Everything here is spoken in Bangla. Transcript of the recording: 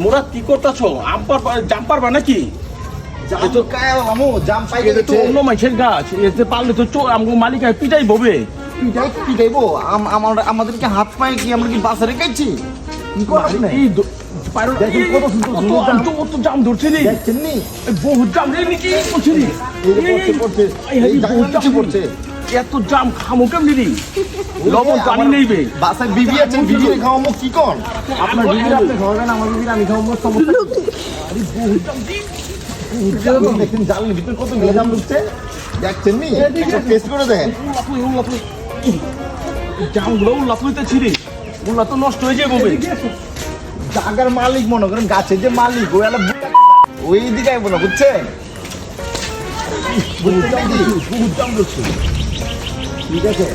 মোরা কি করতেছ? জাম্পার বা নাকি? অন্য মাছের গাছ এতে পারলে তো মালিক পিটাই ববে। পিটাইবো আমাদেরকে হাত পায়ে কি আমরা কি বাসে রেখেছি? কি করবেন কত জাম ধরছে রে, দেখছেন নি? বহুত জাম রে, কি করছে রে? পড়ছে এত জাম খামো কেমনি রে? লবণ পানি নেইবে। বাসায় বিবি আছেন, বিবি খাওয়ামো কি কর? আপনার বিবি আপনি খাওয়াবেন, আমার বিবি আমি খাওয়াবো, সমস্যা আরে বহুত জাম রে। দেখছেন জালের ভিতরে কত জাম ঢুকছে, দেখছেন নি? টেস্ট করে দেখেন। জামগুলো উল্লাপুইতেছি রে, উল্লা তো নষ্ট হয়ে যায় ববে। জাগার মালিক মনে করেন, গাছের যে মালিক ওই দিকে আইবো না, বুঝছেন? বহুত জাম ধরছে। ঠিক আছে।